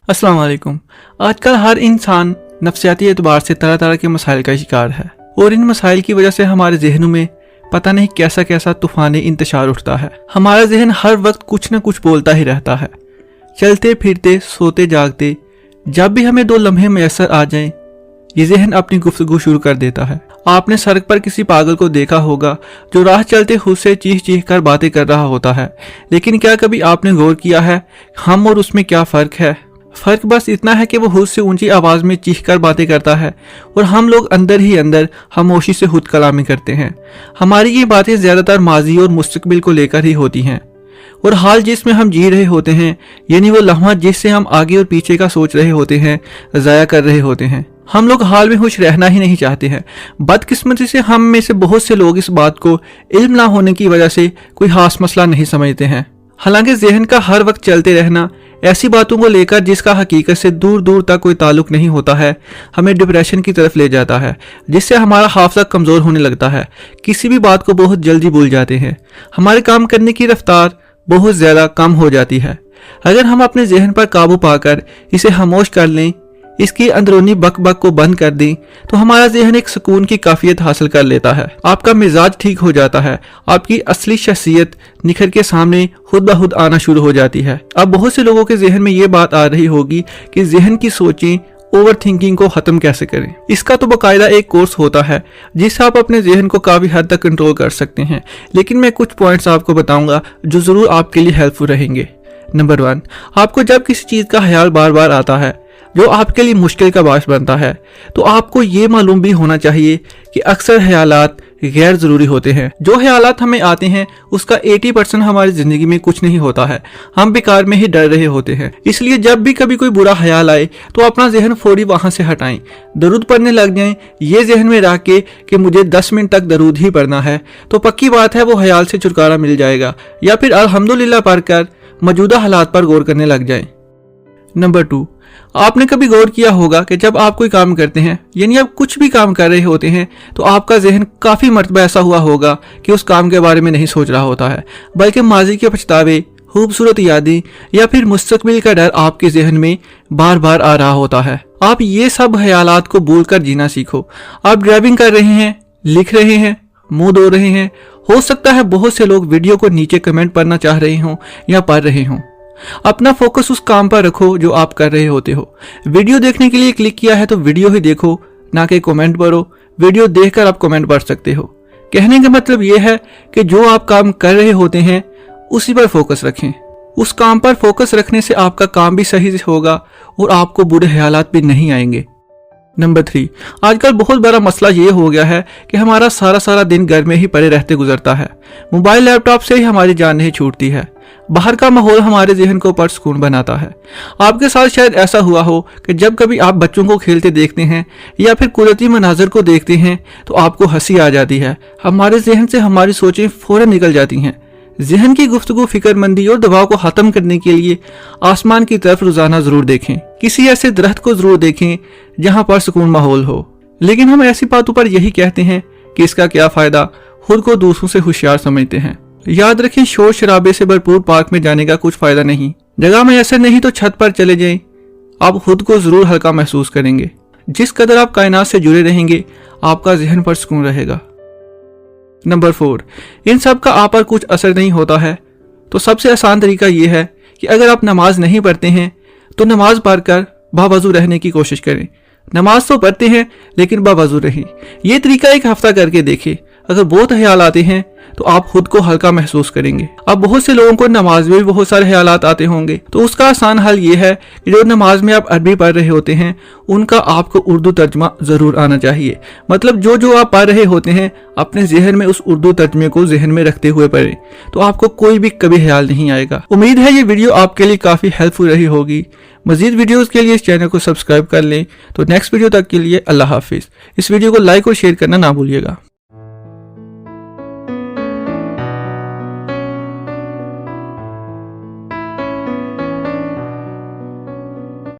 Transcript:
अस्सलाम वालेकुम। आजकल हर इंसान नफ्सियाती एतबार से तरह तरह के मसाइल का शिकार है और इन मसाइल की वजह से हमारे जहनों में पता नहीं कैसा कैसा तूफानी इंतशार उठता है। हमारा जहन हर वक्त कुछ न कुछ बोलता ही रहता है। चलते फिरते सोते जागते जब भी हमें दो लम्हे मैसर आ जाएं, ये जहन अपनी गुफ्तगू शुरू कर देता है। आपने सड़क पर किसी पागल को देखा होगा जो राह चलते खुद से चीख चीख कर बातें कर रहा होता है, लेकिन क्या कभी आपने गौर किया है हम और उसमें क्या फ़र्क है? फ़र्क बस इतना है कि वो खुद से ऊंची आवाज़ में चीख कर बातें करता है और हम लोग अंदर ही अंदर खामोशी से खुद कलामी करते हैं। हमारी ये बातें ज़्यादातर माजी और मुस्तकबिल को लेकर ही होती हैं और हाल जिसमें हम जी रहे होते हैं, यानी वो लम्हा जिससे हम आगे और पीछे का सोच रहे होते हैं, ज़ाया कर रहे होते हैं। हम लोग हाल में खुश रहना ही नहीं चाहते हैं। बदकिस्मती से हम में से बहुत से लोग इस बात को इल्म ना होने की वजह से कोई खास मसला नहीं समझते हैं। हालांकि जहन का हर वक्त चलते रहना ऐसी बातों को लेकर जिसका हकीकत से दूर दूर तक कोई ताल्लुक नहीं होता है, हमें डिप्रेशन की तरफ ले जाता है, जिससे हमारा हाफजा कमज़ोर होने लगता है। किसी भी बात को बहुत जल्दी भूल जाते हैं। हमारे काम करने की रफ्तार बहुत ज़्यादा कम हो जाती है। अगर हम अपने जहन पर काबू पाकर इसे खामोश कर लें, इसकी अंदरूनी बक बक को बंद कर दें, तो हमारा जहन एक सुकून की काफियत हासिल कर लेता है। आपका मिजाज ठीक हो जाता है। आपकी असली शख्सियत निखर के सामने खुद ब खुद आना शुरू हो जाती है। अब बहुत से लोगों के जहन में ये बात आ रही होगी कि जहन की सोचें, ओवर थिंकिंग को ख़त्म कैसे करें। इसका तो बाकायदा एक कोर्स होता है जिससे आप अपने जहन को काफ़ी हद तक कंट्रोल कर सकते हैं, लेकिन मैं कुछ पॉइंट्स आपको बताऊंगा जो ज़रूर आपके लिए हेल्पफुल रहेंगे। नंबर 1, आपको जब किसी चीज़ का ख्याल बार बार आता है जो आपके लिए मुश्किल का बायस बनता है, तो आपको ये मालूम भी होना चाहिए कि अक्सर ख्यालात गैर ज़रूरी होते हैं। जो ख्यालात हमें आते हैं उसका 80% हमारी ज़िंदगी में कुछ नहीं होता है। हम बेकार में ही डर रहे होते हैं। इसलिए जब भी कभी कोई बुरा ख्याल आए तो अपना जहन फौरी वहाँ से हटाएं, दरूद पढ़ने लग जाएं। ये जहन में रख के कि मुझे 10 मिनट तक दरूद ही पढ़ना है, तो पक्की बात है वो ख्याल से छुटकारा मिल जाएगा। या फिर अल्हम्दुलिल्लाह पढ़कर मौजूदा हालात पर गौर करने लग जाएं। नंबर 2, आपने कभी गौर किया होगा कि जब आप कोई काम करते हैं, यानी आप कुछ भी काम कर रहे होते हैं, तो आपका जहन काफ़ी मरतबा ऐसा हुआ होगा कि उस काम के बारे में नहीं सोच रहा होता है, बल्कि माजी के पछतावे, खूबसूरत यादें या फिर मुस्तकबिल का डर आपके जहन में बार बार आ रहा होता है। आप ये सब ख्यालात को भूल कर जीना सीखो। आप ड्राइविंग कर रहे हैं, लिख रहे हैं, मुंह धो रहे हैं, हो सकता है बहुत से लोग वीडियो को नीचे कमेंट पढ़ना चाह रहे हों या पढ़ रहे हों। अपना फोकस उस काम पर रखो जो आप कर रहे होते हो। वीडियो देखने के लिए क्लिक किया है तो वीडियो ही देखो, ना कि कमेंट पढ़ो। वीडियो देखकर आप कमेंट पढ़ सकते हो। कहने का मतलब यह है कि जो आप काम कर रहे होते हैं उसी पर फोकस रखें। उस काम पर फोकस रखने से आपका काम भी सही से होगा और आपको बुरे ख्यालात भी नहीं आएंगे। नंबर 3, आजकल बहुत बड़ा मसला ये हो गया है कि हमारा सारा दिन घर में ही पड़े रहते गुजरता है। मोबाइल लैपटॉप से ही हमारी जान नहीं छूटती है। बाहर का माहौल हमारे जहन को पुरसुकून बनाता है। आपके साथ शायद ऐसा हुआ हो कि जब कभी आप बच्चों को खेलते देखते हैं या फिर कुदरती मनाजर को देखते हैं तो आपको हंसी आ जाती है। हमारे जहन से हमारी सोचें फौरन निकल जाती हैं। जहन की गुफ्तगू, फिक्रमंदी और दबाव को ख़त्म करने के लिए आसमान की तरफ रोज़ाना ज़रूर देखें। किसी ऐसे दरख्त को ज़रूर देखें जहाँ पर सुकून माहौल हो। लेकिन हम ऐसी बातों पर यही कहते हैं कि इसका क्या फ़ायदा, खुद को दूसरों से होशियार समझते हैं। याद रखें, शोर शराबे से भरपूर पार्क में जाने का कुछ फ़ायदा नहीं। जगह में ऐसे नहीं तो छत पर चले जाएं। आप खुद को ज़रूर हल्का महसूस करेंगे। जिस कदर आप कायनात से जुड़े रहेंगे आपका जहन पर सुकून रहेगा। नंबर 4, इन सब का आप पर कुछ असर नहीं होता है तो सबसे आसान तरीका यह है कि अगर आप नमाज नहीं पढ़ते हैं तो नमाज पढ़कर बावजू रहने की कोशिश करें। नमाज तो पढ़ते हैं लेकिन बावजू रहें। यह तरीका एक हफ्ता करके देखें। अगर बहुत ख्याल आते हैं तो आप खुद को हल्का महसूस करेंगे। अब बहुत से लोगों को नमाज में भी बहुत सारे ख्यालात आते होंगे, तो उसका आसान हल ये है कि जो नमाज में आप अरबी पढ़ रहे होते हैं उनका आपको उर्दू तर्जमा ज़रूर आना चाहिए। मतलब जो आप पढ़ रहे होते हैं अपने जहन में उस उर्दू तर्जमे को जहन में रखते हुए पढ़ें, तो आपको कोई भी कभी ख्याल नहीं आएगा। उम्मीद है ये वीडियो आपके लिए काफ़ी हेल्पफुल रही होगी। मज़ीद वीडियोज़ के लिए इस चैनल को सब्सक्राइब कर लें। तो नेक्स्ट वीडियो तक के लिए अल्लाह हाफिज़। इस वीडियो को लाइक और शेयर करना ना भूलिएगा।